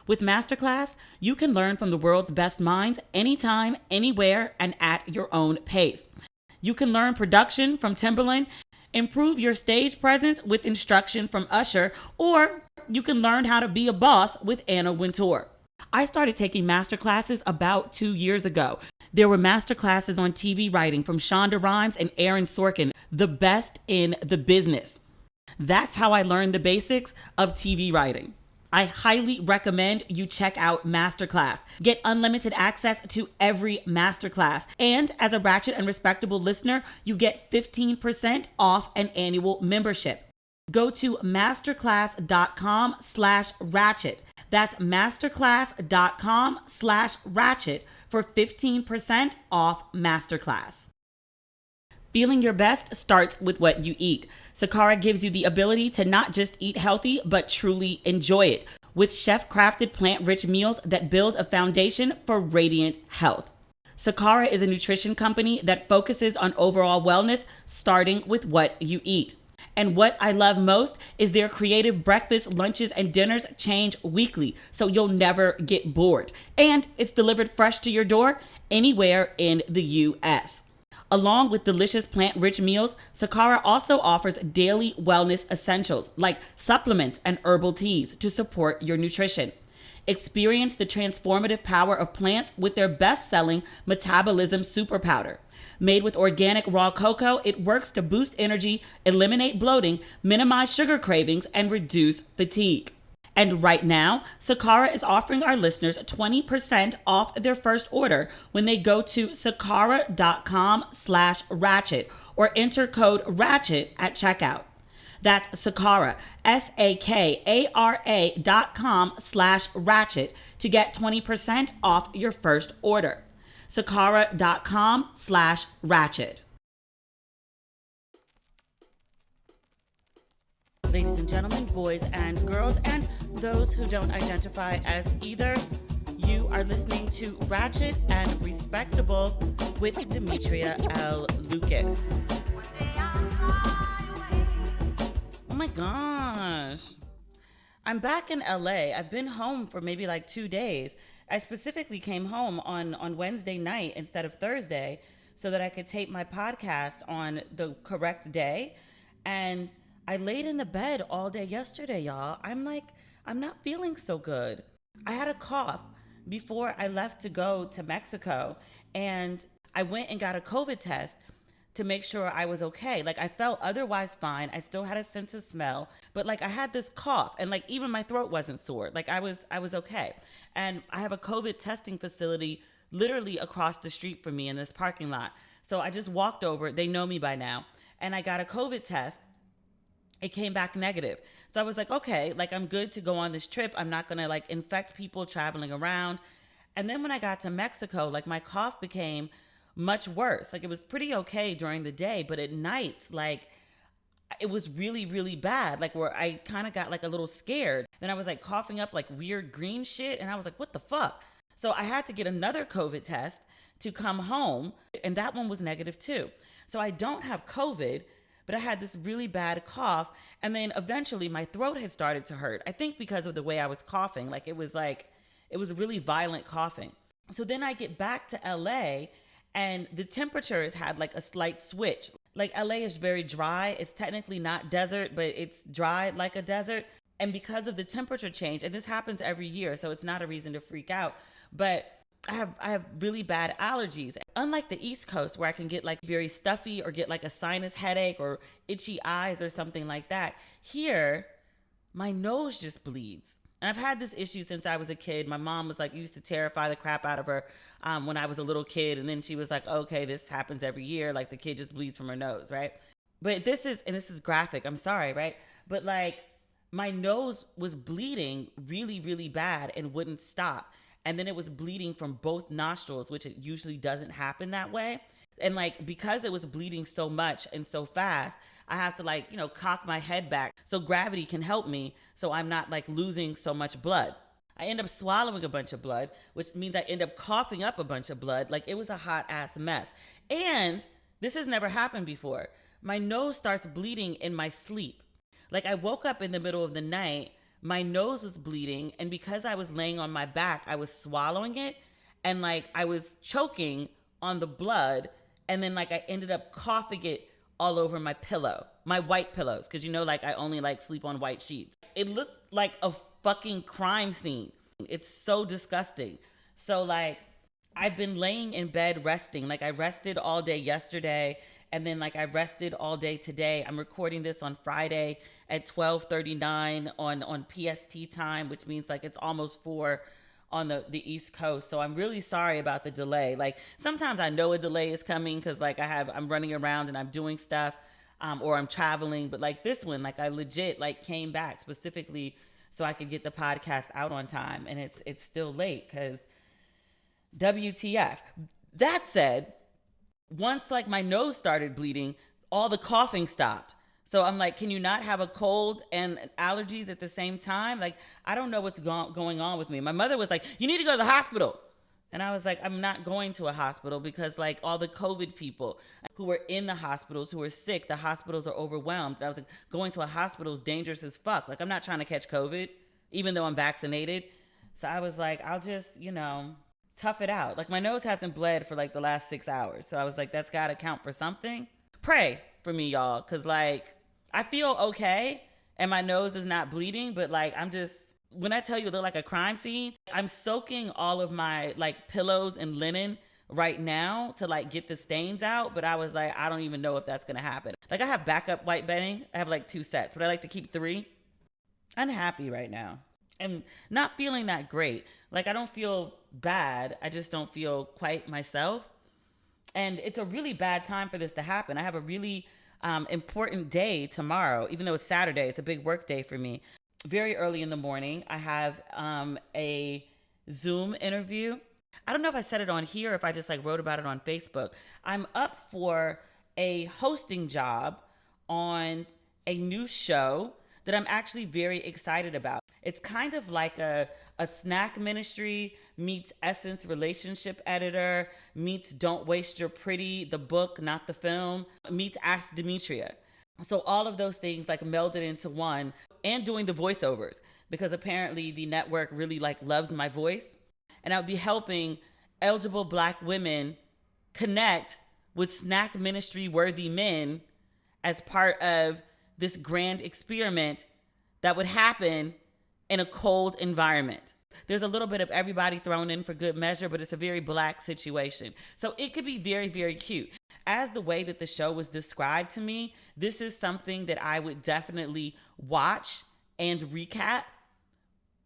With Masterclass, you can learn from the world's best minds anytime, anywhere, and at your own pace. You can learn production from Timberland, improve your stage presence with instruction from Usher, or you can learn how to be a boss with Anna Wintour. I started taking masterclasses about 2 years ago. There were masterclasses on TV writing from Shonda Rhimes and Aaron Sorkin, the best in the business. That's how I learned the basics of TV writing. I highly recommend you check out Masterclass. Get unlimited access to every masterclass. And as a Ratchet and Respectable listener, you get 15% off an annual membership. Go to masterclass.com/ratchet. That's masterclass.com/ratchet for 15% off Masterclass. Feeling your best starts with what you eat. Sakara gives you the ability to not just eat healthy, but truly enjoy it with chef-crafted plant-rich meals that build a foundation for radiant health. Sakara is a nutrition company that focuses on overall wellness, starting with what you eat. And what I love most is their creative breakfasts, lunches, and dinners change weekly, so you'll never get bored. And it's delivered fresh to your door anywhere in the U.S. Along with delicious plant-rich meals, Sakara also offers daily wellness essentials like supplements and herbal teas to support your nutrition. Experience the transformative power of plants with their best-selling Metabolism Super Powder. Made with organic raw cocoa, it works to boost energy, eliminate bloating, minimize sugar cravings, and reduce fatigue. And right now, Sakara is offering our listeners 20% off their first order when they go to sakara.com/ratchet or enter code RATCHET at checkout. That's Sakara, SAKARA.com/ratchet to get 20% off your first order. Sakara.com/ratchet. Ladies and gentlemen, boys and girls, and those who don't identify as either, you are listening to Ratchet and Respectable with Demetria L. Lucas. Oh my gosh. I'm back in LA. I've been home for maybe like 2 days. I specifically came home on Wednesday night instead of Thursday so that I could tape my podcast on the correct day. And I laid in the bed all day yesterday, y'all. I'm not feeling so good. I had a cough before I left to go to Mexico, and I went and got a COVID test to make sure I was okay. Like, I felt otherwise fine. I still had a sense of smell, but like I had this cough, and like even my throat wasn't sore. Like I was okay. And I have a COVID testing facility literally across the street from me in this parking lot. So I just walked over. They know me by now. And I got a COVID test. It came back negative. So I was like, okay, like I'm good to go on this trip. I'm not going to like infect people traveling around. And then when I got to Mexico, like my cough became much worse. Like it was pretty okay during the day, but at night, like it was really, really bad. Like where I kind of got like a little scared. Then I was like coughing up like weird green shit. And I was like, what the fuck? So I had to get another COVID test to come home. And that one was negative too. So I don't have COVID, but I had this really bad cough. And then eventually my throat had started to hurt. I think because of the way I was coughing. Like it was really violent coughing. So then I get back to LA and the temperatures had like a slight switch. Like LA is very dry. It's technically not desert, but it's dry like a desert. And because of the temperature change, and this happens every year, so it's not a reason to freak out, but I have really bad allergies. Unlike the East Coast where I can get like very stuffy or get like a sinus headache or itchy eyes or something like that, here, my nose just bleeds. And I've had this issue since I was a kid. My mom was like, used to terrify the crap out of her when I was a little kid. And then she was like, okay, this happens every year. Like the kid just bleeds from her nose, right? But this is graphic. I'm sorry, right? But like my nose was bleeding really, really bad and wouldn't stop. And then it was bleeding from both nostrils, which it usually doesn't happen that way. And like, because it was bleeding so much and so fast, I have to like, cock my head back so gravity can help me so I'm not like losing so much blood. I end up swallowing a bunch of blood, which means I end up coughing up a bunch of blood. Like it was a hot ass mess. And this has never happened before. My nose starts bleeding in my sleep. Like I woke up in the middle of the night. my nose was bleeding, and because I was laying on my back, I was swallowing it, and like I was choking on the blood, and then like I ended up coughing it all over my pillow, my white pillows, because you know, like I only like sleep on white sheets. It looked like a fucking crime scene. It's so disgusting. So like I've been laying in bed resting. Like I rested all day yesterday, and then like I rested all day today. I'm recording this on Friday at 12:39 on PST time, which means like it's almost 4 on the East Coast. So I'm really sorry about the delay. Like sometimes I know a delay is coming because like I'm running around and I'm doing stuff, or I'm traveling. But like this one, like I legit like came back specifically so I could get the podcast out on time, and it's still late because WTF. That said, once like my nose started bleeding, all the coughing stopped. So I'm like, can you not have a cold and allergies at the same time? Like, I don't know what's going on with me. My mother was like, you need to go to the hospital. And I was like, I'm not going to a hospital because like all the COVID people who were in the hospitals, who were sick, the hospitals are overwhelmed. And I was like, going to a hospital is dangerous as fuck. Like, I'm not trying to catch COVID, even though I'm vaccinated. So I was like, I'll just, tough it out. Like my nose hasn't bled for like the last 6 hours. So I was like, that's got to count for something. Pray for me, y'all. Cause like, I feel okay and my nose is not bleeding, but like, when I tell you it look like a crime scene, I'm soaking all of my like pillows and linen right now to like get the stains out. But I was like, I don't even know if that's going to happen. Like I have backup white bedding. I have like 2 sets, but I like to keep 3. Unhappy right now. And not feeling that great. Like I don't feel bad. I just don't feel quite myself. And it's a really bad time for this to happen. I have a really important day tomorrow. Even though it's Saturday, it's a big work day for me. Very early in the morning, I have a Zoom interview. I don't know if I said it on here or if I just like wrote about it on Facebook. I'm up for a hosting job on a new show that I'm actually very excited about. It's kind of like a snack ministry meets Essence relationship editor meets Don't Waste Your Pretty, the book, not the film, meets Ask Demetria. So all of those things like melded into one, and doing the voiceovers because apparently the network really like loves my voice. And I would be helping eligible Black women connect with snack ministry worthy men as part of this grand experiment that would happen in a cold environment. There's a little bit of everybody thrown in for good measure, but it's a very Black situation. So it could be very, very cute. As the way that the show was described to me, this is something that I would definitely watch and recap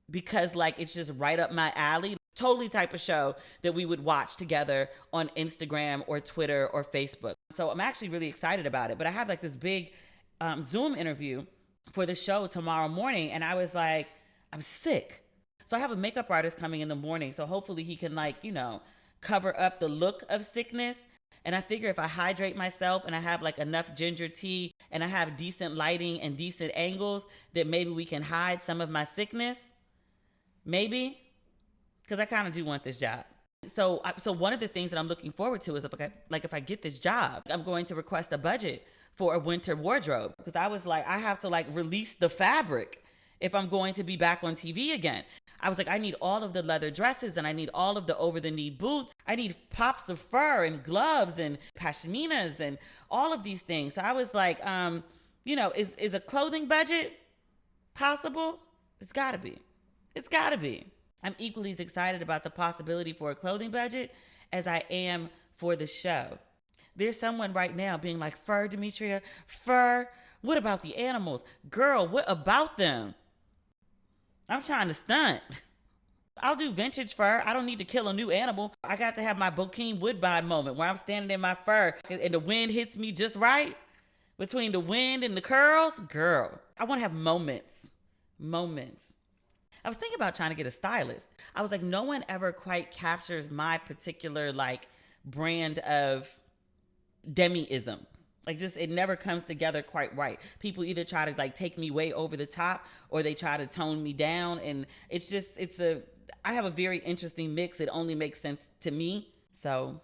because like it's just right up my alley. Totally type of show that we would watch together on Instagram or Twitter or Facebook. So I'm actually really excited about it. But I have like this big Zoom interview for the show tomorrow morning. And I was like, I'm sick. So I have a makeup artist coming in the morning. So hopefully he can like, cover up the look of sickness. And I figure if I hydrate myself and I have like enough ginger tea and I have decent lighting and decent angles, that maybe we can hide some of my sickness. Maybe. Because I kind of do want this job. So one of the things that I'm looking forward to is if I get this job, I'm going to request a budget for a winter wardrobe. Because I was like, I have to like release the fabric if I'm going to be back on TV again. I was like, I need all of the leather dresses and I need all of the over-the-knee boots. I need pops of fur and gloves and pashminas and all of these things. So I was like, is a clothing budget possible? It's gotta be. It's gotta be. I'm equally as excited about the possibility for a clothing budget as I am for the show. There's someone right now being like, fur, Demetria, fur. What about the animals? Girl, what about them? I'm trying to stunt. I'll do vintage fur. I don't need to kill a new animal. I got to have my Bokeem Woodbine moment where I'm standing in my fur and the wind hits me just right between the wind and the curls. Girl, I want to have moments. I was thinking about trying to get a stylist. I was like, no one ever quite captures my particular like brand of Demi-ism. Like just, it never comes together quite right. People either try to like take me way over the top or they try to tone me down. And I have a very interesting mix. It only makes sense to me. So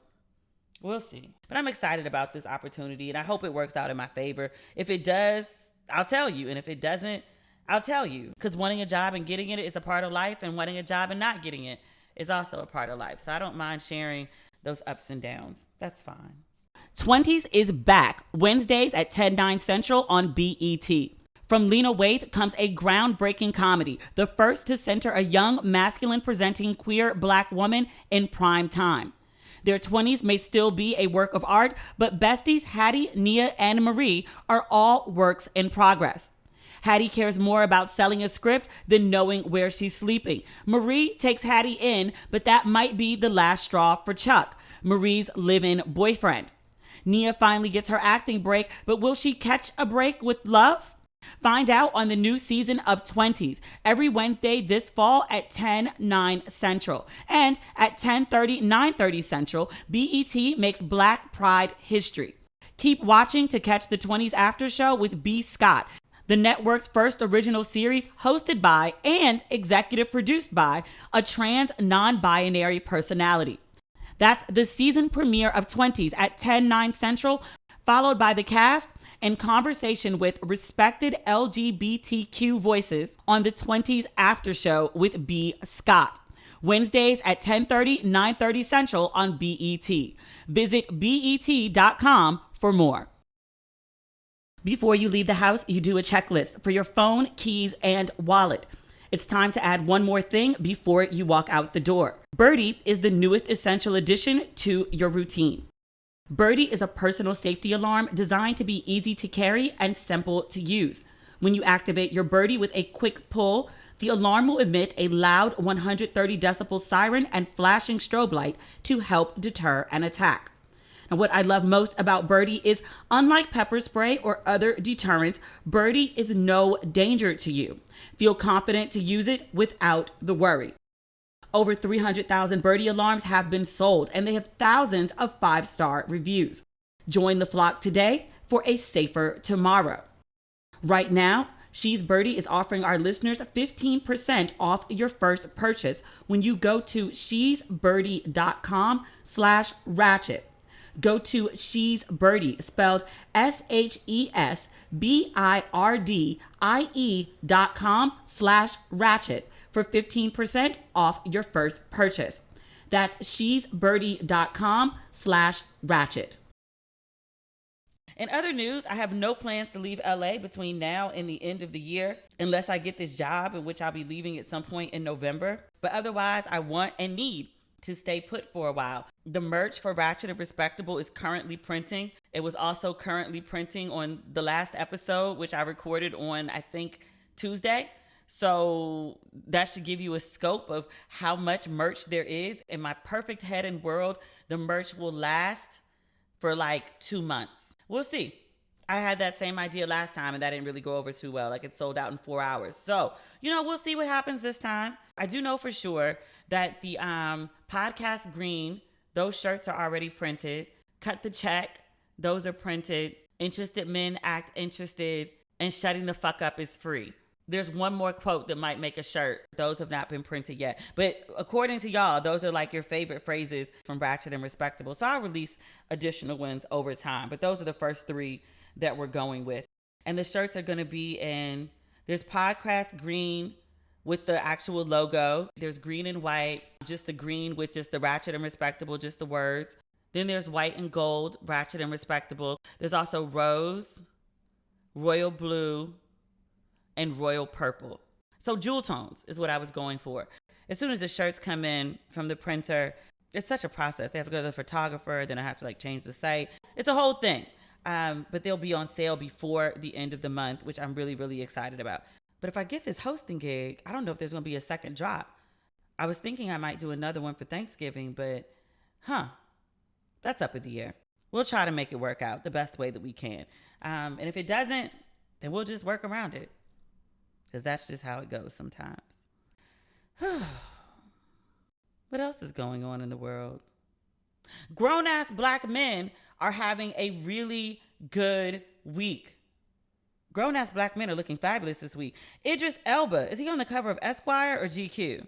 we'll see. But I'm excited about this opportunity and I hope it works out in my favor. If it does, I'll tell you. And if it doesn't, I'll tell you, because wanting a job and getting it is a part of life, and wanting a job and not getting it is also a part of life. So I don't mind sharing those ups and downs. That's fine. Twenties is back Wednesdays at 10/9 Central on BET. From Lena Waithe comes a groundbreaking comedy, the first to center a young, masculine-presenting queer Black woman in prime time. Their 20s may still be a work of art, but besties Hattie, Nia, and Marie are all works in progress. Hattie cares more about selling a script than knowing where she's sleeping. Marie takes Hattie in, but that might be the last straw for Chuck, Marie's live-in boyfriend. Nia finally gets her acting break, but will she catch a break with love? Find out on the new season of Twenties every Wednesday this fall at 10/9 Central. And at 10:30, 9:30 Central, BET makes Black Pride history. Keep watching to catch the 20s After Show with B. Scott, the network's first original series hosted by and executive produced by a trans non-binary personality. That's the season premiere of Twenties at 10/9 Central, followed by the cast and conversation with respected LGBTQ voices on the 20s After Show with B. Scott. Wednesdays at 10:30, 9:30 Central on BET. Visit BET.com for more. Before you leave the house, you do a checklist for your phone, keys, and wallet. It's time to add one more thing before you walk out the door. Birdie is the newest essential addition to your routine. Birdie is a personal safety alarm designed to be easy to carry and simple to use. When you activate your Birdie with a quick pull, the alarm will emit a loud 130 decibel siren and flashing strobe light to help deter an attack. And what I love most about Birdie is, unlike pepper spray or other deterrents, Birdie is no danger to you. Feel confident to use it without the worry. Over 300,000 Birdie alarms have been sold, and they have thousands of 5-star reviews. Join the flock today for a safer tomorrow. Right now, She's Birdie is offering our listeners 15% off your first purchase when you go to shesbirdie.com/ratchet. Go to She's Birdie, spelled SHESBIRDIE.com/ratchet for 15% off your first purchase. That's shesbirdie.com/ratchet. In other news, I have no plans to leave LA between now and the end of the year, unless I get this job, in which I'll be leaving at some point in November. But otherwise, I want and need to stay put for a while. The merch for Ratchet Respectable is currently printing. It was also currently printing on the last episode, which I recorded on, I think, Tuesday. So that should give you a scope of how much merch there is. In my perfect head and world, the merch will last for like 2 months. We'll see. I had that same idea last time and that didn't really go over too well. Like, it sold out in 4 hours. So, we'll see what happens this time. I do know for sure that the podcast green, those shirts are already printed. Cut the check, those are printed. Interested men act interested, and shutting the fuck up is free. There's one more quote that might make a shirt. Those have not been printed yet. But according to y'all, those are like your favorite phrases from Ratchet and Respectable. So I'll release additional ones over time. But those are the first 3 that we're going with. And the shirts are going to be there's podcast green with the actual logo. There's green and white, just the green with just the Ratchet and Respectable, just the words. Then there's white and gold, Ratchet and Respectable. There's also rose, royal blue, and royal purple. So jewel tones is what I was going for. As soon as the shirts come in from the printer, it's such a process. They have to go to the photographer, then I have to change the site. It's a whole thing. But they'll be on sale before the end of the month, which I'm really, really excited about. But if I get this hosting gig, I don't know if there's going to be a second drop. I was thinking I might do another one for Thanksgiving, but that's up in the air. We'll try to make it work out the best way that we can. And if it doesn't, then we'll just work around it. Because that's just how it goes sometimes. What else is going on in the world? Grown-ass Black men are having a really good week. Grown-ass Black men are looking fabulous this week. Idris Elba, is he on the cover of Esquire or GQ?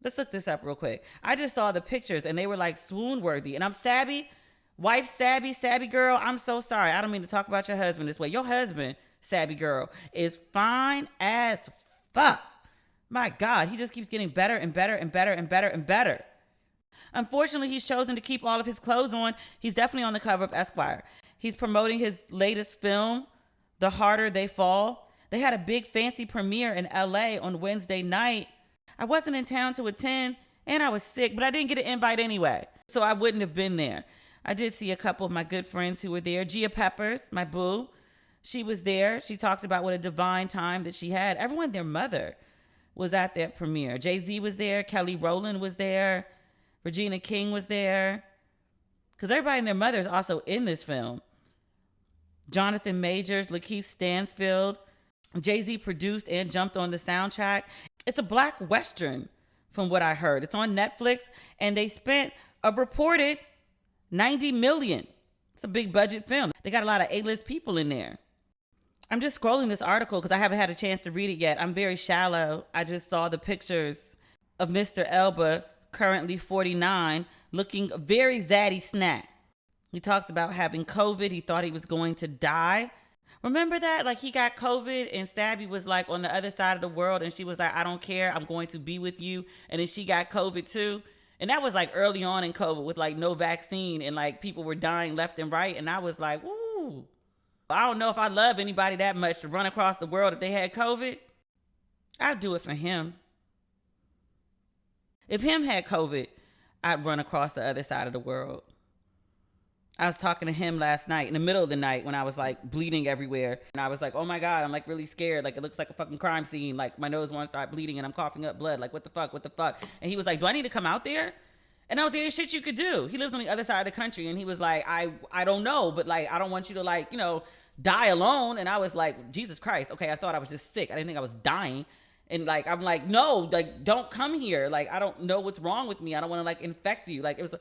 Let's look this up real quick. I just saw the pictures and they were like swoon-worthy. And I'm Sabby, wife Sabby girl, I'm so sorry. I don't mean to talk about your husband this way. Your husband Sabby girl, is fine as fuck. My God, he just keeps getting better and better and better and better and better. Unfortunately, he's chosen to keep all of his clothes on. He's definitely on the cover of Esquire. He's promoting his latest film, The Harder They Fall. They had a big fancy premiere in LA on Wednesday night. I wasn't in town to attend, and I was sick, but I didn't get an invite anyway, so I wouldn't have been there. I did see a couple of my good friends who were there. Gia Peppers, my boo, she was there. She talked about what a divine time that she had. Everyone, their mother, was at that premiere. Jay-Z was there. Kelly Rowland was there. Regina King was there. Because everybody and their mother is also in this film. Jonathan Majors, Lakeith Stansfield. Jay-Z produced and jumped on the soundtrack. It's a black Western, from what I heard. It's on Netflix, and they spent a reported $90 million. It's a big budget film. They got a lot of A-list people in there. I'm just scrolling this article because I haven't had a chance to read it yet. I'm very shallow. I just saw the pictures of Mr. Elba, currently 49, looking very zaddy snack. He talks about having COVID. He thought he was going to die. Remember that? Like, he got COVID and Sabby was like on the other side of the world and she was like, I don't care, I'm going to be with you. And then she got COVID too. And that was like early on in COVID with like no vaccine and like people were dying left and right. And I was like, ooh, I don't know if I love anybody that much to run across the world if they had COVID. I'd do it for him. If him had COVID, I'd run across the other side of the world. I was talking to him last night in the middle of the night when I was like bleeding everywhere. And I was like, oh my God, I'm like really scared. Like, it looks like a fucking crime scene. Like, my nose won't start bleeding and I'm coughing up blood. Like, what the fuck? What the fuck? And he was like, do I need to come out there? And I was like, there's shit you could do. He lives on the other side of the country. And he was like, I don't know, but like, I don't want you to like, you know, die alone. And I was like, Jesus Christ. Okay, I thought I was just sick. I didn't think I was dying. And like, I'm like, no, like, don't come here. Like, I don't know what's wrong with me. I don't want to like infect you. Like, it was,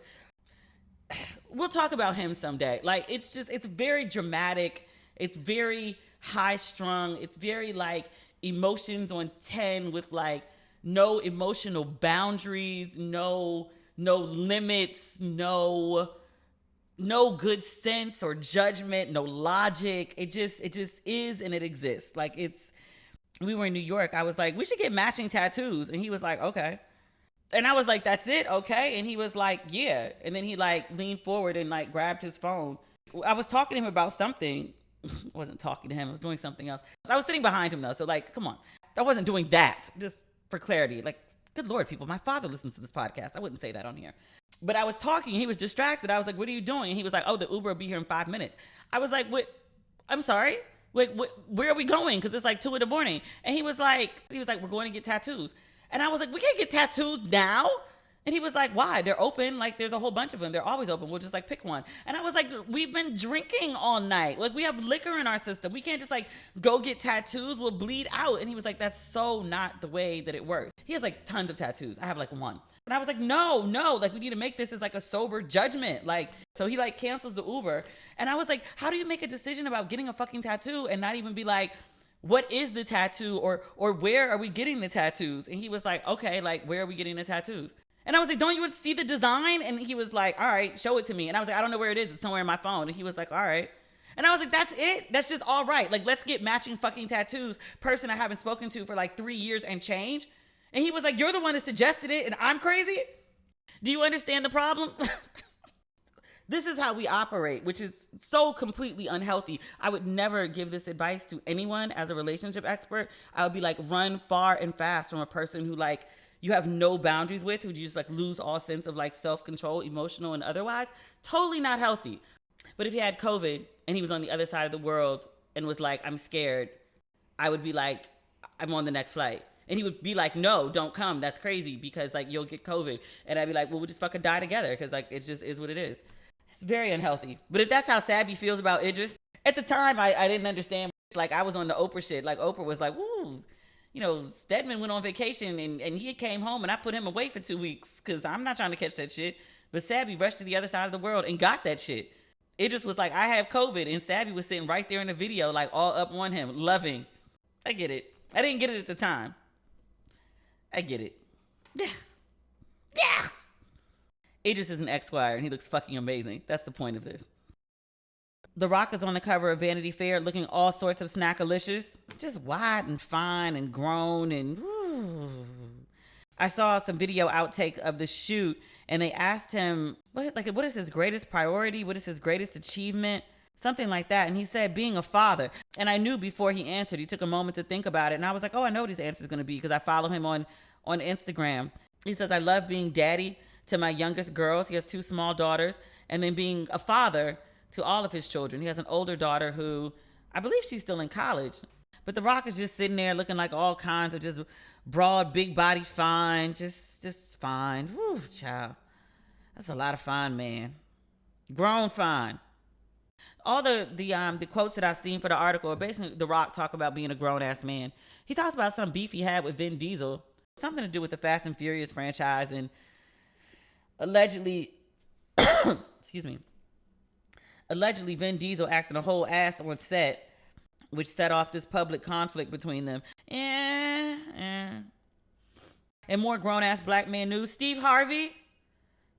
we'll talk about him someday. Like, it's just, it's very dramatic. It's very high strung. It's very like emotions on 10 with like no emotional boundaries, no limits, no good sense or judgment, no logic. It just is, and it exists. Like, we were in New York. I was like, we should get matching tattoos. And he was like, okay. And I was like, that's it? Okay. And he was like, yeah. And then he like leaned forward and like grabbed his phone. I was talking to him about something. I wasn't talking to him. I was doing something else. I was sitting behind him though. So like, come on. I wasn't doing that. Just for clarity. Like, good Lord, people. My father listens to this podcast. I wouldn't say that on here. But I was talking. He was distracted. I was like, what are you doing? And he was like, oh, the Uber will be here in 5 minutes. I was like, what? I'm sorry. Like, where are we going? Because it's like 2 a.m. And he was like, we're going to get tattoos. And I was like, we can't get tattoos now. And he was like, why? They're open. Like, there's a whole bunch of them. They're always open. We'll just like pick one. And I was like, we've been drinking all night. Like, we have liquor in our system. We can't just like go get tattoos. We'll bleed out. And he was like, that's so not the way that it works. He has like tons of tattoos. I have like one. And I was like, no, like, we need to make this as like a sober judgment. Like, so he like cancels the Uber. And I was like, how do you make a decision about getting a fucking tattoo and not even be like, what is the tattoo or where are we getting the tattoos? And he was like, okay, like, where are we getting the tattoos? And I was like, don't you see the design? And he was like, all right, show it to me. And I was like, I don't know where it is. It's somewhere in my phone. And he was like, all right. And I was like, that's it? That's just all right. Like, let's get matching fucking tattoos. Person I haven't spoken to for like 3 years and change. And he was like, you're the one that suggested it and I'm crazy? Do you understand the problem? This is how we operate, which is so completely unhealthy. I would never give this advice to anyone as a relationship expert. I would be like, run far and fast from a person who like you have no boundaries with, who you just like lose all sense of like self-control, emotional and otherwise. Totally not healthy. But if he had COVID and he was on the other side of the world and was like, I'm scared, I would be like, I'm on the next flight. And he would be like, no, don't come. That's crazy because like you'll get COVID. And I'd be like, well, we'll just fucking die together because like it just is what it is. It's very unhealthy. But if that's how Sabby feels about Idris, at the time I didn't understand. Like, I was on the Oprah shit. Like, Oprah was like, woo, you know, Stedman went on vacation and he came home and I put him away for 2 weeks because I'm not trying to catch that shit. But Sabby rushed to the other side of the world and got that shit. Idris was like, I have COVID. And Sabby was sitting right there in the video, like all up on him, loving. I get it. I didn't get it at the time. I get it. Yeah. Idris is an Esquire and he looks fucking amazing. That's the point of this. The Rock is on the cover of Vanity Fair looking all sorts of snackalicious, just wide and fine and grown and woo. I saw some video outtake of the shoot and they asked him, what is his greatest priority? What is his greatest achievement? Something like that. And he said, being a father. And I knew before he answered, he took a moment to think about it. And I was like, oh, I know what his answer is going to be because I follow him on Instagram. He says, I love being daddy to my youngest girls. He has 2 small daughters. And then being a father to all of his children. He has an older daughter who I believe she's still in college. But The Rock is just sitting there looking like all kinds of just broad, big body, fine. Just fine. Woo, child. That's a lot of fine, man. Grown fine. All the quotes that I've seen for the article are basically The Rock talk about being a grown-ass man. He talks about some beef he had with Vin Diesel. Something to do with the Fast and Furious franchise and allegedly, excuse me, allegedly Vin Diesel acting a whole ass on set, which set off this public conflict between them. And more grown-ass black man news. Steve Harvey,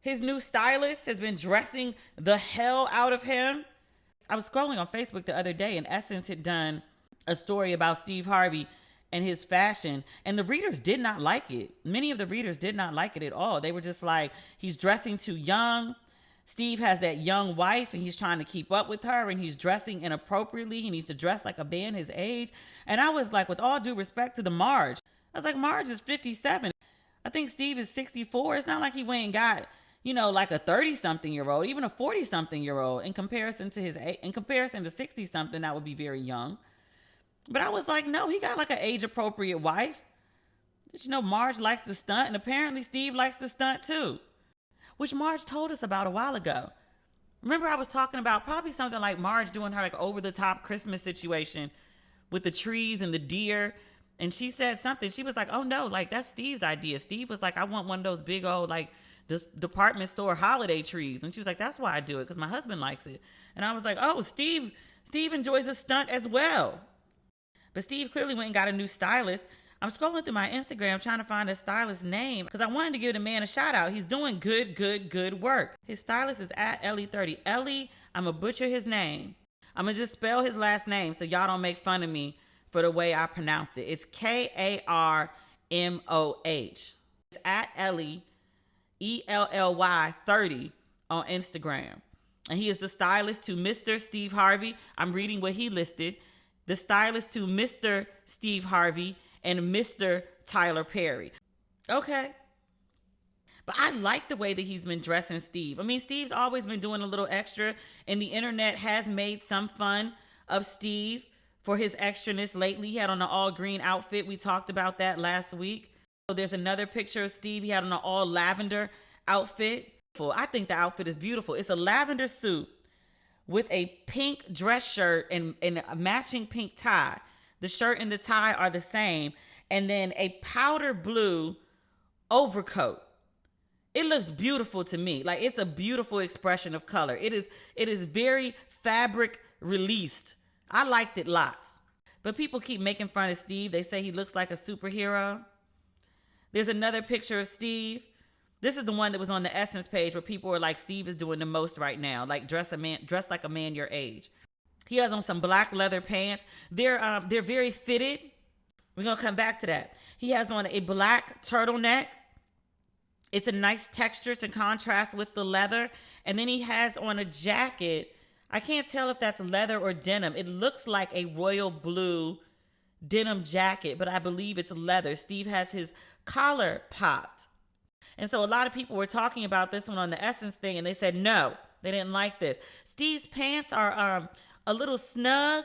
his new stylist, has been dressing the hell out of him. I was scrolling on Facebook the other day and Essence had done a story about Steve Harvey and his fashion, and the readers did not like it. Many of the readers did not like it at all. They were just like, he's dressing too young. Steve has that young wife and he's trying to keep up with her and he's dressing inappropriately. He needs to dress like a man his age. And I was like, with all due respect to the Marge, I was like, Marge is 57. I think Steve is 64. It's not like he went and got, like a 30-something-year-old, even a 40-something-year-old in comparison to 60-something, that would be very young. But I was like, no, he got like an age-appropriate wife. Did you know Marge likes to stunt? And apparently Steve likes to stunt too, which Marge told us about a while ago. Remember I was talking about probably something like Marge doing her like over-the-top Christmas situation with the trees and the deer. And she said something. She was like, oh no, like that's Steve's idea. Steve was like, I want one of those big old like this department store holiday trees. And she was like, that's why I do it, because my husband likes it. And I was like, oh, Steve enjoys a stunt as well. But Steve clearly went and got a new stylist. I'm scrolling through my Instagram trying to find a stylist's name because I wanted to give the man a shout out. He's doing good work. His stylist is at Ellie30. Ellie, I'm going to butcher his name. I'm going to just spell his last name so y'all don't make fun of me for the way I pronounced it. It's Karmoh. It's at Ellie, ELLY 30 on Instagram. And he is the stylist to Mr. Steve Harvey. I'm reading what he listed. The stylist to Mr. Steve Harvey and Mr. Tyler Perry. Okay. But I like the way that he's been dressing Steve. I mean, Steve's always been doing a little extra, and the internet has made some fun of Steve for his extraness lately. He had on an all green outfit. We talked about that last week. So there's another picture of Steve. He had on an all lavender outfit. I think the outfit is beautiful. It's a lavender suit with a pink dress shirt and a matching pink tie. The shirt and the tie are the same. And then a powder blue overcoat. It looks beautiful to me. Like, it's a beautiful expression of color. It is very fabric released. I liked it lots. But people keep making fun of Steve. They say he looks like a superhero. There's another picture of Steve. This is the one that was on the Essence page where people were like, Steve is doing the most right now. Like, dress like a man your age. He has on some black leather pants. They're very fitted. We're going to come back to that. He has on a black turtleneck. It's a nice texture to contrast with the leather. And then he has on a jacket. I can't tell if that's leather or denim. It looks like a royal blue denim jacket, but I believe it's leather. Steve has his collar popped. And so a lot of people were talking about this one on the Essence thing, and they said no, they didn't like this. Steve's pants are a little snug.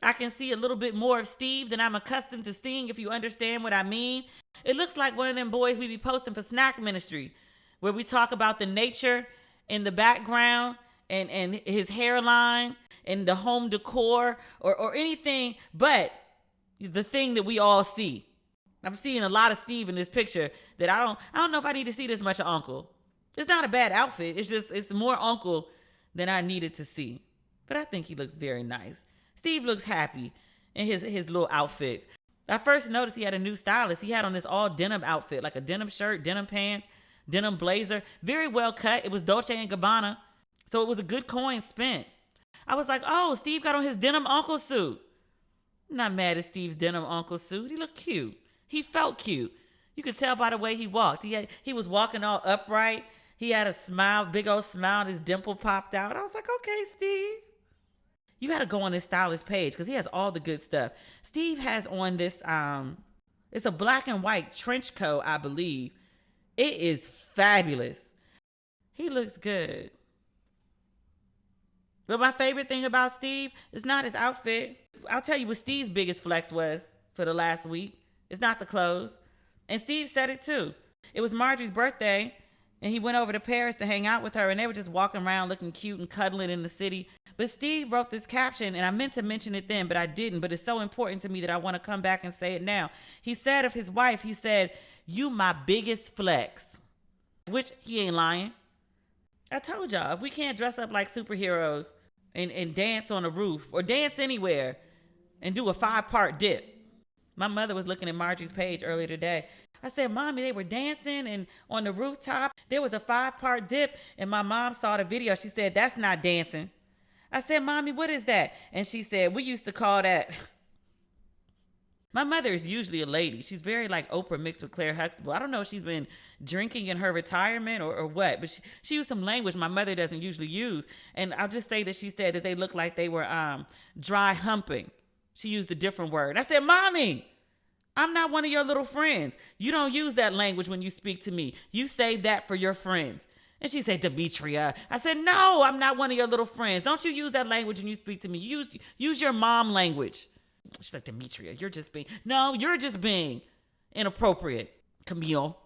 I can see a little bit more of Steve than I'm accustomed to seeing, if you understand what I mean. It looks like one of them boys we be posting for Snack Ministry, where we talk about the nature in the background and his hairline and the home decor or anything but the thing that we all see. I'm seeing a lot of Steve in this picture that I don't know if I need to see this much of Uncle. It's not a bad outfit. It's more Uncle than I needed to see. But I think he looks very nice. Steve looks happy in his little outfits. I first noticed he had a new stylist. He had on this all denim outfit, like a denim shirt, denim pants, denim blazer. Very well cut. It was Dolce & Gabbana. So it was a good coin spent. I was like, oh, Steve got on his denim uncle suit. I'm not mad at Steve's denim uncle suit. He looked cute. He felt cute. You could tell by the way he walked. He was walking all upright. He had a smile, big old smile, and his dimple popped out. I was like, okay, Steve. You got to go on his stylist page because he has all the good stuff. Steve has on this, it's a black and white trench coat, I believe. It is fabulous. He looks good. But my favorite thing about Steve is not his outfit. I'll tell you what Steve's biggest flex was for the last week. It's not the clothes. And Steve said it too. It was Marjorie's birthday, and he went over to Paris to hang out with her, and they were just walking around looking cute and cuddling in the city. But Steve wrote this caption, and I meant to mention it then, but I didn't. But it's so important to me that I want to come back and say it now. He said of his wife, he said, "You my biggest flex," which he ain't lying. I told y'all, if we can't dress up like superheroes and dance on a roof or dance anywhere and do a 5-part dip. My mother was looking at Marjorie's page earlier today. I said, Mommy, they were dancing and on the rooftop. There was a 5-part dip, and my mom saw the video. She said, that's not dancing. I said, Mommy, what is that? And she said, we used to call that. My mother is usually a lady. She's very like Oprah mixed with Claire Huxtable. I don't know if she's been drinking in her retirement or what, but she used some language my mother doesn't usually use. And I'll just say that she said that they looked like they were dry humping. She used a different word. I said, Mommy, I'm not one of your little friends. You don't use that language when you speak to me. You save that for your friends. And she said, Demetria. I said, no, I'm not one of your little friends. Don't you use that language when you speak to me. Use your mom language. She's like, Demetria, you're just being inappropriate, Camille.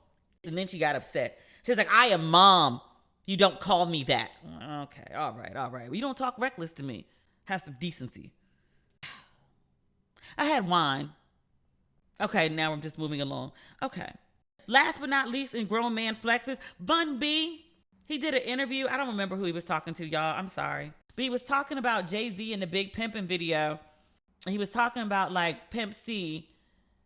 And then she got upset. She was like, I am mom. You don't call me that. Okay, all right. Well, you don't talk reckless to me. Have some decency. I had wine. Okay, now I'm just moving along. Okay. Last but not least in Grown Man Flexes, Bun B. He did an interview. I don't remember who he was talking to, y'all. I'm sorry. But he was talking about Jay-Z in the Big Pimpin' video. He was talking about like Pimp C,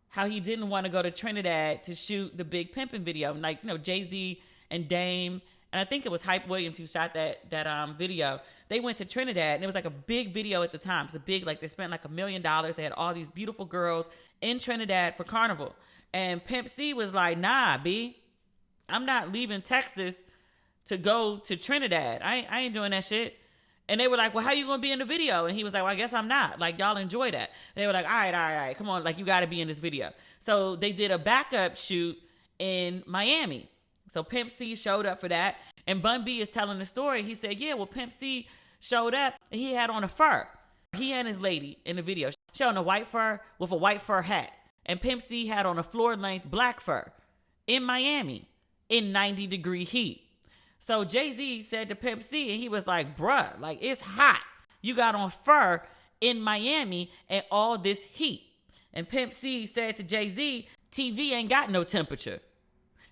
how he didn't want to go to Trinidad to shoot the Big Pimpin' video. Like, you know, Jay-Z and Dame, and I think it was Hype Williams who shot that video. They went to Trinidad, and it was like a big video at the time. It's a big, like they spent like $1 million. They had all these beautiful girls in Trinidad for Carnival. And Pimp C was like, nah, B, I'm not leaving Texas to go to Trinidad. I ain't doing that shit. And they were like, well, how you going to be in the video? And he was like, well, I guess I'm not. Like, y'all enjoy that. And they were like, all right. Come on. Like, you got to be in this video. So they did a backup shoot in Miami. So Pimp C showed up for that. And Bun B is telling the story. He said, yeah, well, Pimp C showed up and he had on a fur. He and his lady in the video. She had on a white fur with a white fur hat. And Pimp C had on a floor-length black fur in Miami in 90-degree heat. So Jay-Z said to Pimp C, and he was like, bruh, like, it's hot. You got on fur in Miami and all this heat. And Pimp C said to Jay-Z, TV ain't got no temperature.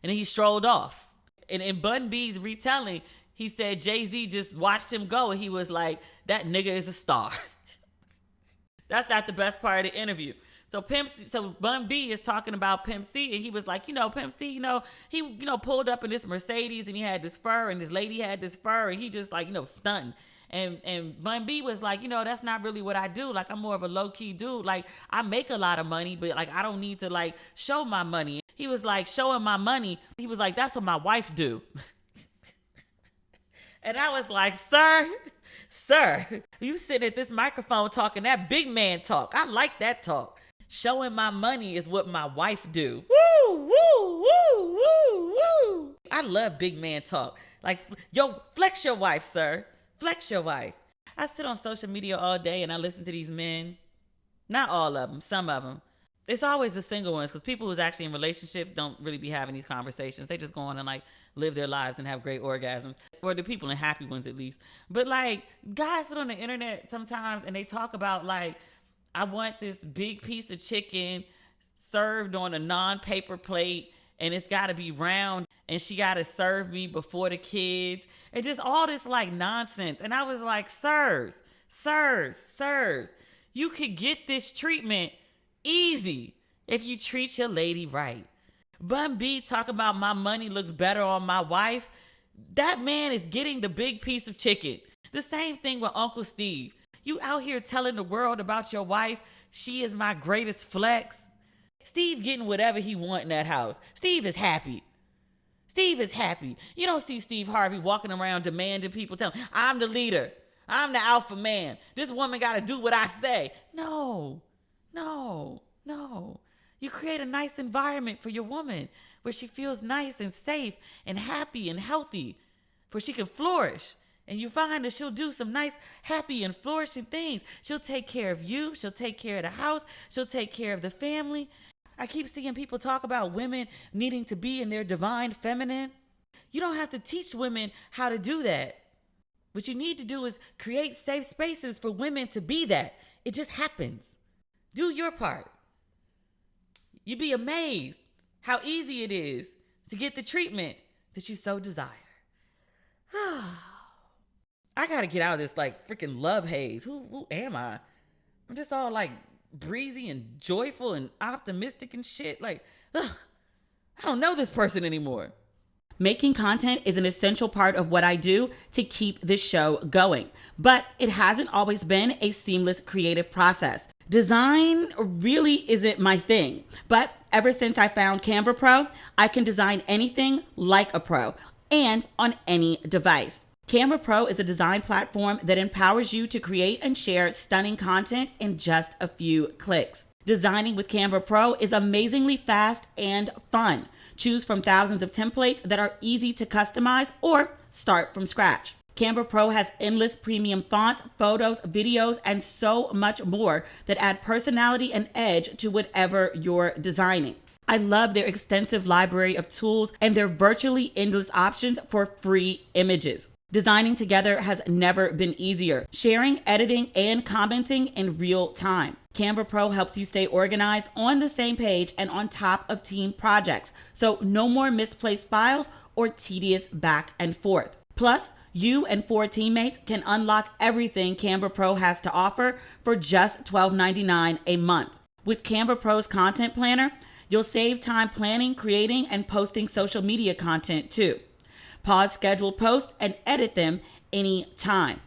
And he strolled off. And in Bun B's retelling, he said Jay-Z just watched him go, and he was like, that nigga is a star. That's not the best part of the interview. So Bun B is talking about Pimp C, and he was like, Pimp C, he pulled up in this Mercedes, and he had this fur, and this lady had this fur, and he just like, stunned. And Bun B was like, that's not really what I do. Like, I'm more of a low-key dude. Like, I make a lot of money, but like, I don't need to like show my money. He was like, showing my money. He was like, that's what my wife do. And I was like, sir, you sitting at this microphone talking that big man talk. I like that talk. Showing my money is what my wife do. Woo, woo, woo, woo, woo. I love big man talk. Like, yo, flex your wife, sir. Flex your wife. I sit on social media all day and I listen to these men. Not all of them, some of them. It's always the single ones, because people who's actually in relationships don't really be having these conversations. They just go on and like live their lives and have great orgasms. Or the people in happy ones at least. But like, guys sit on the internet sometimes and they talk about like, I want this big piece of chicken served on a non-paper plate, and it's got to be round, and she got to serve me before the kids, and just all this like nonsense. And I was like, sirs, you could get this treatment easy if you treat your lady right. Bun B talk about my money looks better on my wife. That man is getting the big piece of chicken. The same thing with Uncle Steve. You out here telling the world about your wife, she is my greatest flex. Steve getting whatever he want in that house. Steve is happy. Steve is happy. You don't see Steve Harvey walking around demanding people tell him, I'm the leader. I'm the alpha man. This woman got to do what I say. No. You create a nice environment for your woman where she feels nice and safe and happy and healthy, where she can flourish. And you find that she'll do some nice, happy, and flourishing things. She'll take care of you. She'll take care of the house. She'll take care of the family. I keep seeing people talk about women needing to be in their divine feminine. You don't have to teach women how to do that. What you need to do is create safe spaces for women to be that. It just happens. Do your part. You'd be amazed how easy it is to get the treatment that you so desire. I gotta get out of this like freaking love haze. Who am I? I'm just all like breezy and joyful and optimistic and shit. Like, I don't know this person anymore. Making content is an essential part of what I do to keep this show going, but it hasn't always been a seamless creative process. Design really isn't my thing, but ever since I found Canva Pro, I can design anything like a pro and on any device. Canva Pro is a design platform that empowers you to create and share stunning content in just a few clicks. Designing with Canva Pro is amazingly fast and fun. Choose from thousands of templates that are easy to customize or start from scratch. Canva Pro has endless premium fonts, photos, videos, and so much more that add personality and edge to whatever you're designing. I love their extensive library of tools and their virtually endless options for free images. Designing together has never been easier. Sharing, editing, and commenting in real time. Canva Pro helps you stay organized, on the same page, and on top of team projects. So no more misplaced files or tedious back and forth. Plus, you and 4 teammates can unlock everything Canva Pro has to offer for just $12.99 a month. With Canva Pro's content planner, you'll save time planning, creating, and posting social media content too. Pause scheduled posts and edit them anytime.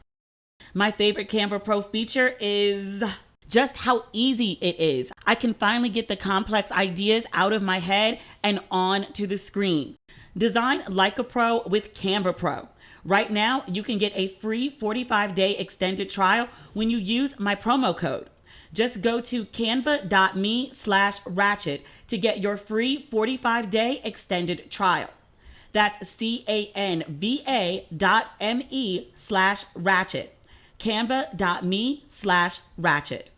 My favorite Canva Pro feature is just how easy it is. I can finally get the complex ideas out of my head and onto the screen. Design like a pro with Canva Pro. Right now, you can get a free 45-day extended trial when you use my promo code. Just go to canva.me/ratchet to get your free 45-day extended trial. That's canva.me/ratchet. Canva.me/ratchet.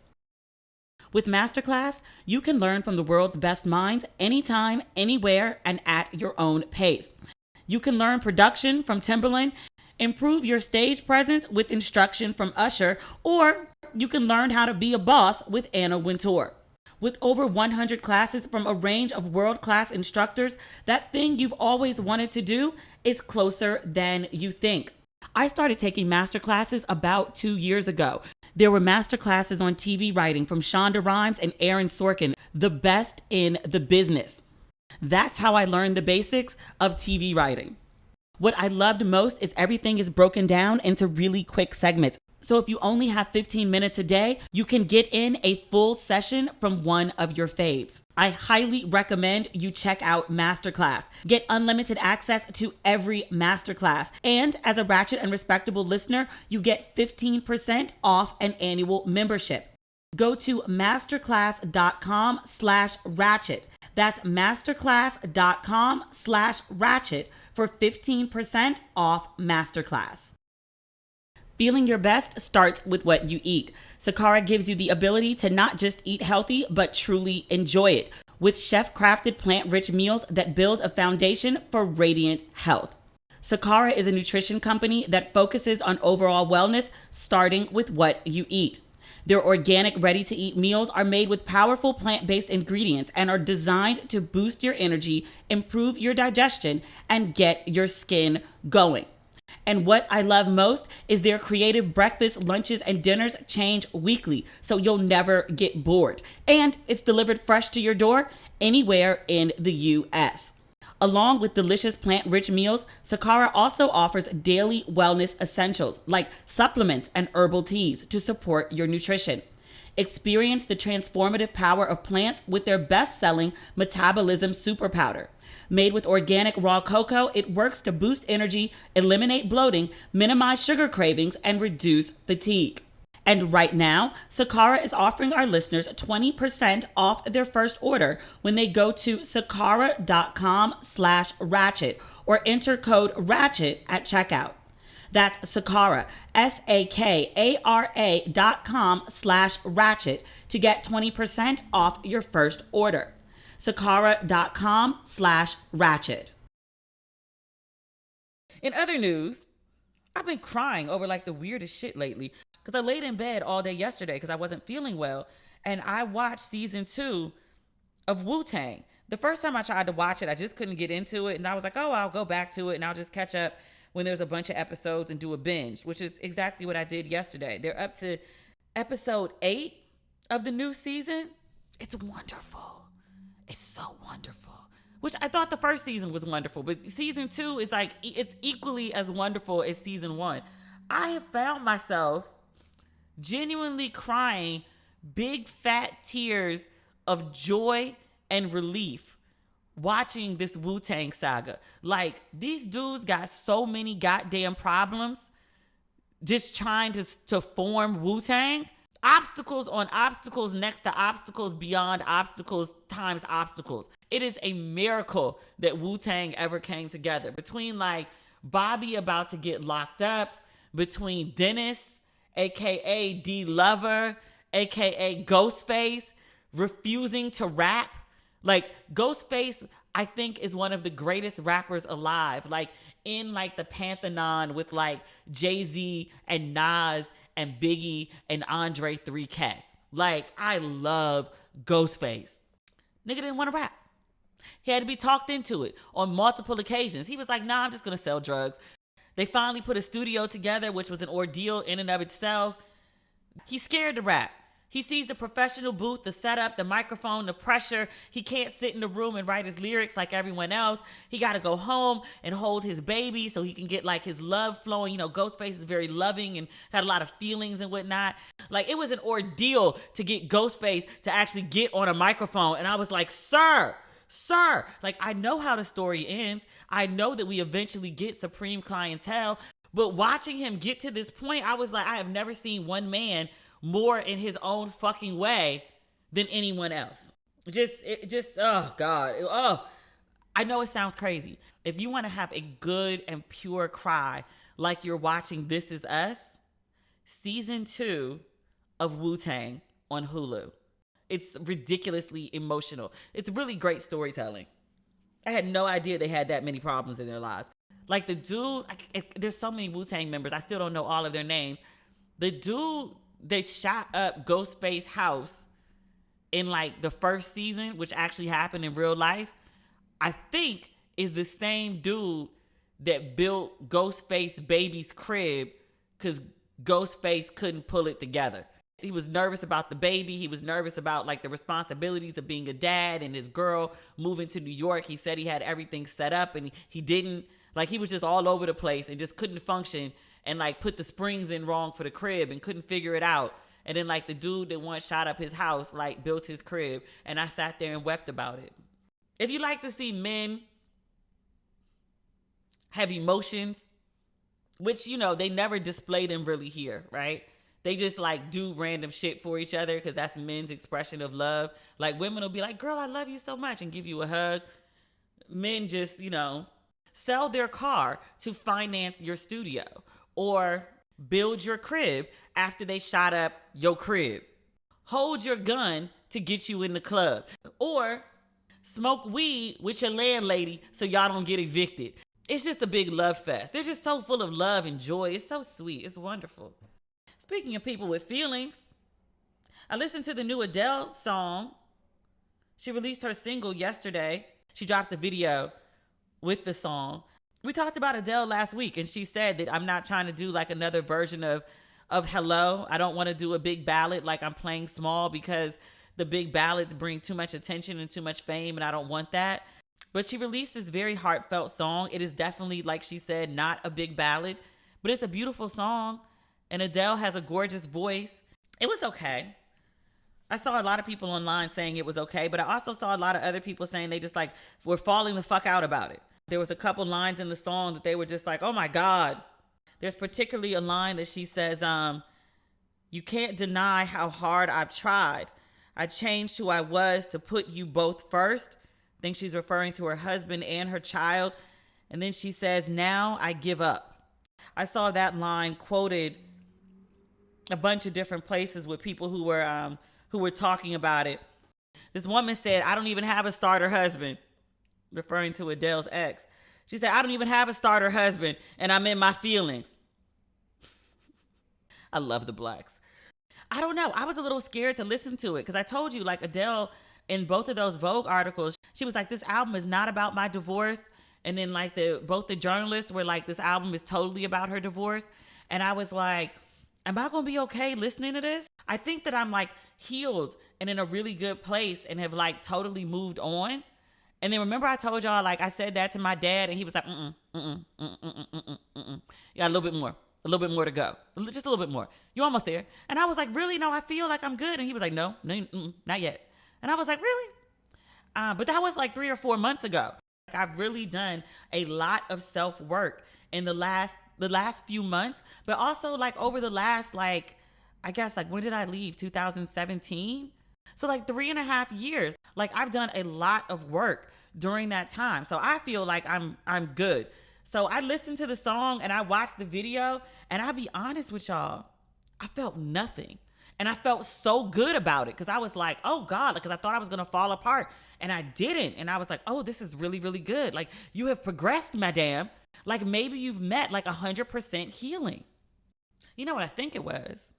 With Masterclass, you can learn from the world's best minds anytime, anywhere, and at your own pace. You can learn production from Timberland, improve your stage presence with instruction from Usher, or you can learn how to be a boss with Anna Wintour. With over 100 classes from a range of world-class instructors, that thing you've always wanted to do is closer than you think. I started taking masterclasses about 2 years ago. There were masterclasses on TV writing from Shonda Rhimes and Aaron Sorkin, the best in the business. That's how I learned the basics of TV writing. What I loved most is everything is broken down into really quick segments. So if you only have 15 minutes a day, you can get in a full session from one of your faves. I highly recommend you check out Masterclass. Get unlimited access to every Masterclass. And as a Ratchet and Respectable listener, you get 15% off an annual membership. Go to masterclass.com/ratchet. That's masterclass.com/ratchet for 15% off Masterclass. Feeling your best starts with what you eat. Sakara gives you the ability to not just eat healthy, but truly enjoy it with chef-crafted plant-rich meals that build a foundation for radiant health. Sakara is a nutrition company that focuses on overall wellness, starting with what you eat. Their organic, ready-to-eat meals are made with powerful plant-based ingredients and are designed to boost your energy, improve your digestion, and get your skin going. And what I love most is their creative breakfasts, lunches, and dinners change weekly, so you'll never get bored. And it's delivered fresh to your door anywhere in the U.S. Along with delicious plant-rich meals, Sakara also offers daily wellness essentials like supplements and herbal teas to support your nutrition. Experience the transformative power of plants with their best-selling Metabolism Super Powder. Made with organic raw cocoa, it works to boost energy, eliminate bloating, minimize sugar cravings, and reduce fatigue. And right now, Sakara is offering our listeners 20% off their first order when they go to sakara.com/ratchet or enter code RATCHET at checkout. That's Sakara, SAKARA.com/ratchet to get 20% off your first order. Sakara.com/ratchet. In other news, I've been crying over like the weirdest shit lately because I laid in bed all day yesterday because I wasn't feeling well, and I watched season 2 of Wu-Tang. The first time I tried to watch it, I just couldn't get into it, and I was like, oh, I'll go back to it and I'll just catch up when there's a bunch of episodes and do a binge, which is exactly what I did yesterday. They're up to episode 8 of the new season. It's wonderful. It's so wonderful. Which I thought the first season was wonderful, but season 2 is like, it's equally as wonderful as season 1. I have found myself genuinely crying big fat tears of joy and relief watching this Wu-Tang saga. Like, these dudes got so many goddamn problems just trying to form Wu-Tang. Obstacles on obstacles next to obstacles beyond obstacles times obstacles. It is a miracle that Wu-Tang ever came together. Between like Bobby about to get locked up, between Dennis, aka D Lover, aka Ghostface, refusing to rap. Like, Ghostface, I think, is one of the greatest rappers alive. Like, in like the pantheon with like Jay-Z and Nas and Biggie and Andre 3K. Like, I love Ghostface. Nigga didn't want to rap. He had to be talked into it on multiple occasions. He was like, nah, I'm just going to sell drugs. They finally put a studio together, which was an ordeal in and of itself. He's scared to rap. He sees the professional booth, the setup, the microphone, the pressure. He can't sit in the room and write his lyrics like everyone else. He got to go home and hold his baby so he can get like his love flowing. You know, Ghostface is very loving and had a lot of feelings and whatnot. Like, it was an ordeal to get Ghostface to actually get on a microphone. And I was like, sir, like, I know how the story ends. I know that we eventually get supreme clientele. But watching him get to this point, I was like, I have never seen one man more in his own fucking way than anyone else. Oh God. Oh, I know it sounds crazy. If you want to have a good and pure cry, like you're watching This Is Us, season 2 of Wu-Tang on HULU. It's ridiculously emotional. It's really great storytelling. I had no idea they had that many problems in their lives. Like, the dude, there's so many Wu-Tang members. I still don't know all of their names. The dude, they shot up Ghostface's house in like the first season, which actually happened in real life, I think is the same dude that built Ghostface baby's crib because Ghostface couldn't pull it together. He was nervous about the baby. He was nervous about like the responsibilities of being a dad and his girl moving to New York. He said he had everything set up and he didn't. Like, he was just all over the place and just couldn't function and like put the springs in wrong for the crib and couldn't figure it out. And then like the dude that once shot up his house, like built his crib, and I sat there and wept about it. If you like to see men have emotions, which, you know, they never display them really here, right? They just like do random shit for each other because that's men's expression of love. Like, women will be like, girl, I love you so much, and give you a hug. Men just, you know, sell their car to finance your studio, or build your crib after they shot up your crib. Hold your gun to get you in the club, or smoke weed with your landlady so y'all don't get evicted. It's just a big love fest. They're just so full of love and joy. It's so sweet. It's wonderful. Speaking of people with feelings, I listened to the new Adele song. She released her single yesterday. She dropped a video with the song. We talked about Adele last week, and she said that I'm not trying to do like another version of Hello. I don't want to do a big ballad like I'm playing small because the big ballads bring too much attention and too much fame, and I don't want that. But she released this very heartfelt song. It is definitely, like she said, not a big ballad, but it's a beautiful song. And Adele has a gorgeous voice. It was okay. I saw a lot of people online saying it was okay, but I also saw a lot of other people saying they just like were falling the fuck out about it. There was a couple lines in the song that they were just like, oh my God. There's particularly a line that she says, you can't deny how hard I've tried. I changed who I was to put you both first. I think she's referring to her husband and her child. And then she says, now I give up. I saw that line quoted a bunch of different places with people who were talking about it. This woman said, I don't even have a starter husband, referring to Adele's ex. She said, I don't even have a starter husband and I'm in my feelings. I love the blacks. I don't know. I was a little scared to listen to it because I told you, like, Adele, in both of those Vogue articles, she was like, this album is not about my divorce. And then like both the journalists were like, this album is totally about her divorce. And I was like, am I going to be okay listening to this? I think that I'm like healed and in a really good place and have like totally moved on. And then remember I told y'all, like I said that to my dad and he was like, yeah, a little bit more to go. Just a little bit more. You're almost there. And I was like, really? No, I feel like I'm good. And he was like, no, not yet. And I was like, really? But that was like 3 or 4 months ago. I've really done a lot of self-work in the last few months, but also like over the last, like, I guess, like, when did I leave? 2017? So like 3.5 years. Like I've done a lot of work during that time. So I feel like I'm good. So I listened to the song and I watched the video and I'll be honest with y'all, I felt nothing. And I felt so good about it because I was like, oh God, because I thought I was going to fall apart and I didn't. And I was like, oh, this is really, really good. Like you have progressed, madam. Like maybe you've met like 100% healing. You know what I think it was?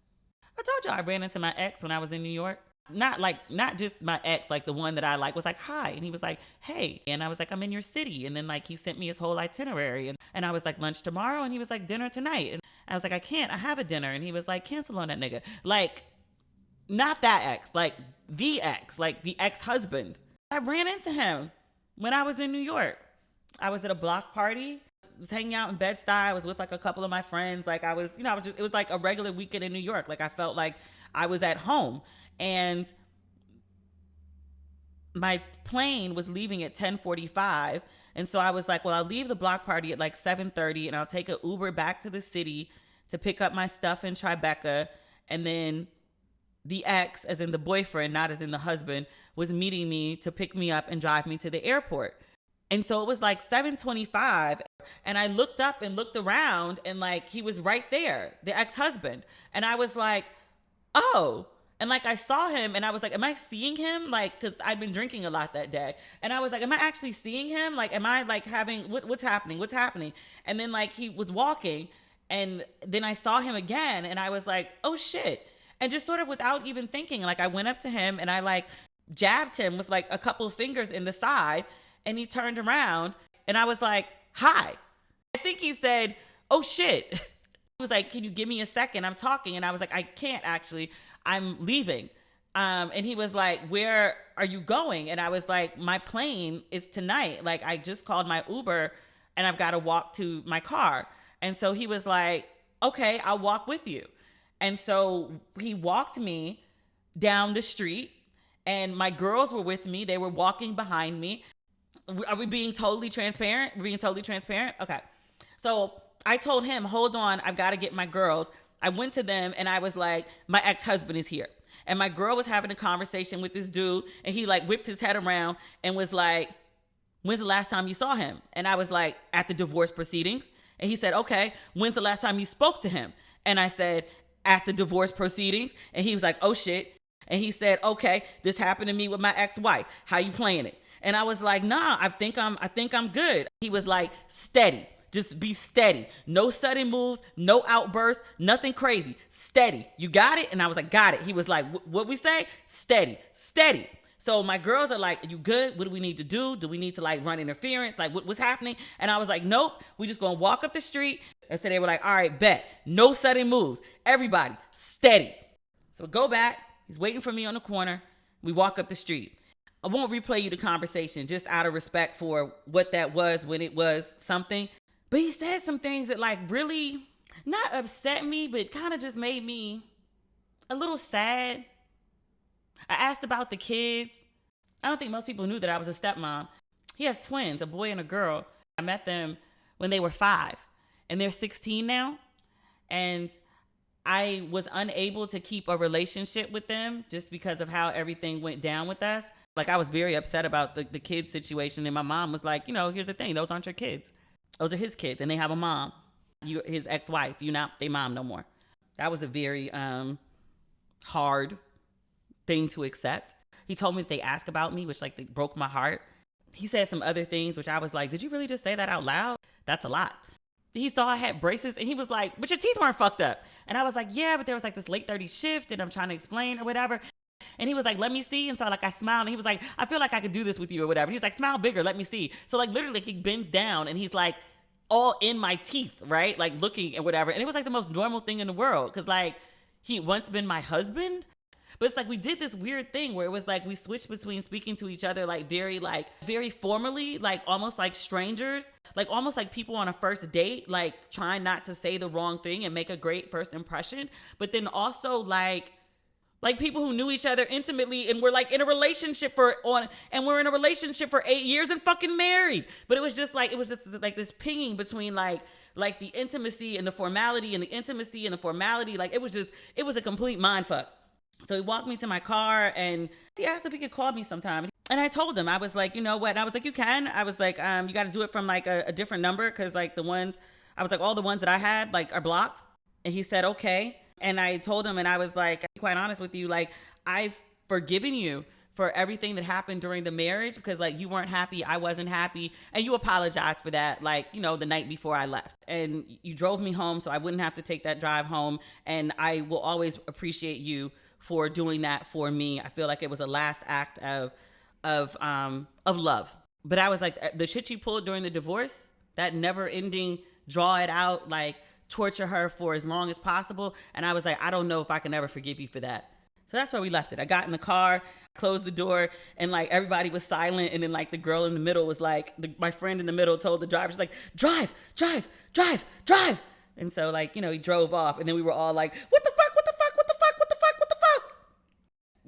I told you I ran into my ex when I was in New York. Not just my ex, like the one that I like was like, hi. And he was like, hey. And I was like, I'm in your city. And then like he sent me his whole itinerary. And I was like, lunch tomorrow. And he was like, dinner tonight. And I was like, I can't. I have a dinner. And he was like, cancel on that nigga. Like, not that ex, like the ex-husband. I ran into him when I was in New York. I was at a block party. I was hanging out in Bed-Stuy. I was with like a couple of my friends. Like it was like a regular weekend in New York. Like I felt like I was at home. And my plane was leaving at 10:45. And so I was like, well, I'll leave the block party at like 7:30 and I'll take an Uber back to the city to pick up my stuff in Tribeca. And then the ex, as in the boyfriend, not as in the husband, was meeting me to pick me up and drive me to the airport. And so it was like 7:25 and I looked up and looked around and like he was right there, the ex-husband. And I was like, oh. And like I saw him and I was like, am I seeing him? Like, cause I'd been drinking a lot that day. And I was like, am I actually seeing him? Like, am I like having, what's happening? What's happening? And then like he was walking and then I saw him again and I was like, oh shit. And just sort of without even thinking, like I went up to him and I like jabbed him with like a couple of fingers in the side and he turned around and I was like, hi. I think he said, oh shit. He was like, can you give me a second? I'm talking. And I was like, I can't actually, I'm leaving. And he was like, where are you going? And I was like, my plane is tonight. Like I just called my Uber and I've got to walk to my car. And so he was like, okay, I'll walk with you. And so he walked me down the street and my girls were with me. They were walking behind me. Are we being totally transparent? We're being totally transparent? Okay. So I told him, hold on, I've got to get my girls. I went to them and I was like, my ex-husband is here. And my girl was having a conversation with this dude and he like whipped his head around and was like, when's the last time you saw him? And I was like, at the divorce proceedings. And he said, okay, when's the last time you spoke to him? And I said, at the divorce proceedings. And he was like, oh shit. And he said, okay, this happened to me with my ex-wife. How you playing it? And I was like, nah, I think I'm good. He was like, steady. Just be steady. No sudden moves, no outbursts, nothing crazy. Steady. You got it? And I was like, got it. He was like, what we say? Steady, steady. So my girls are like, you good? What do we need to do? Do we need to like run interference? Like what's happening? And I was like, nope, we just gonna walk up the street. And so they were like, all right, bet. No sudden moves. Everybody, steady. So go back. He's waiting for me on the corner. We walk up the street. I won't replay you the conversation just out of respect for what that was when it was something. But he said some things that like really not upset me, but kind of just made me a little sad. I asked about the kids. I don't think most people knew that I was a stepmom. He has twins, a boy and a girl. I met them when they were 5 and they're 16 now. And I was unable to keep a relationship with them just because of how everything went down with us. Like, I was very upset about the kids situation. And my mom was like, here's the thing. Those aren't your kids. Those are his kids. And they have a mom. His ex-wife. You're not their mom no more. That was a very hard thing to accept. He told me that they asked about me, which like they broke my heart. He said some other things, which I was like, did you really just say that out loud? That's a lot. He saw I had braces and he was like, but your teeth weren't fucked up. And I was like, yeah, but there was like this late 30s shift and I'm trying to explain or whatever. And he was like, let me see. And so like I smiled and he was like, I feel like I could do this with you or whatever. He was like, smile bigger, let me see. So like literally he bends down and he's like all in my teeth, right? Like looking and whatever. And it was like the most normal thing in the world. Cause like he had once been my husband. But it's like we did this weird thing where it was like we switched between speaking to each other like very formally, like almost like strangers, like almost like people on a first date, like trying not to say the wrong thing and make a great first impression. But then also like people who knew each other intimately and were like in a relationship we're in a relationship for 8 years and fucking married. But it was just like this pinging between like the intimacy and the formality and the intimacy and the formality. Like it was a complete mind fuck. So he walked me to my car and he asked if he could call me sometime. And I told him, I was like, you know what? And I was like, you can. I was like, you got to do it from like a different number. Cause like all the ones that I had like are blocked. And he said, okay. And I told him, and I was like, quite honest with you, like I've forgiven you for everything that happened during the marriage because like you weren't happy. I wasn't happy. And you apologized for that. Like, the night before I left and you drove me home so I wouldn't have to take that drive home. And I will always appreciate you for doing that for me. I feel like it was a last act of love. But I was like, the shit you pulled during the divorce, that never ending, draw it out, like torture her for as long as possible. And I was like, I don't know if I can ever forgive you for that. So that's where we left it. I got in the car, closed the door, and like everybody was silent. And then like the girl in the middle was like, my friend in the middle told the driver, she's like, drive. And so like, he drove off and then we were all like, what the fuck?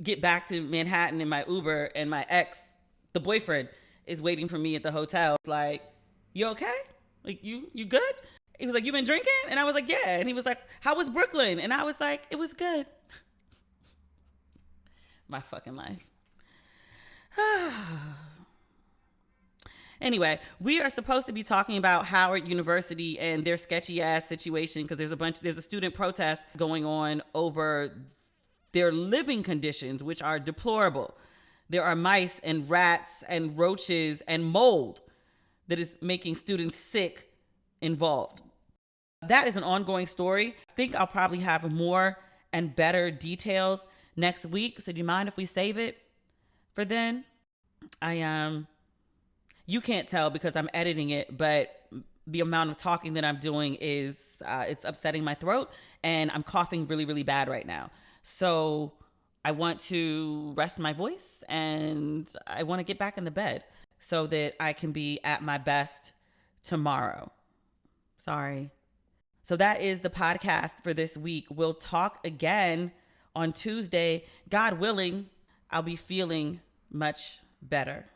Get back to Manhattan in my Uber and my ex, the boyfriend, is waiting for me at the hotel. Like, you okay? Like, you good? He was like, you been drinking? And I was like, yeah. And he was like, how was Brooklyn? And I was like, it was good. My fucking life. Anyway, we are supposed to be talking about Howard University and their sketchy ass situation because there's a student protest going on over their living conditions, which are deplorable. There are mice and rats and roaches and mold that is making students sick involved. That is an ongoing story. I think I'll probably have more and better details next week. So do you mind if we save it for then? You can't tell because I'm editing it, but the amount of talking that I'm doing is, it's upsetting my throat and I'm coughing really, really bad right now. So I want to rest my voice and I want to get back in the bed so that I can be at my best tomorrow. Sorry. So that is the podcast for this week. We'll talk again on Tuesday. God willing, I'll be feeling much better.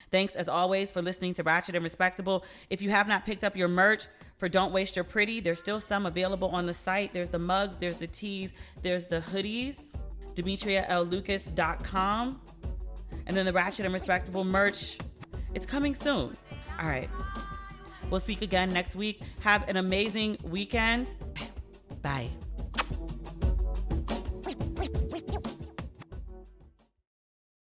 Thanks as always for listening to Ratchet and Respectable. If you have not picked up your merch for Don't Waste Your Pretty, there's still some available on the site. There's the mugs, there's the tees, there's the hoodies, demetriallucas.com. And then the Ratchet and Respectable merch, it's coming soon. All right. We'll speak again next week. Have an amazing weekend. Bye.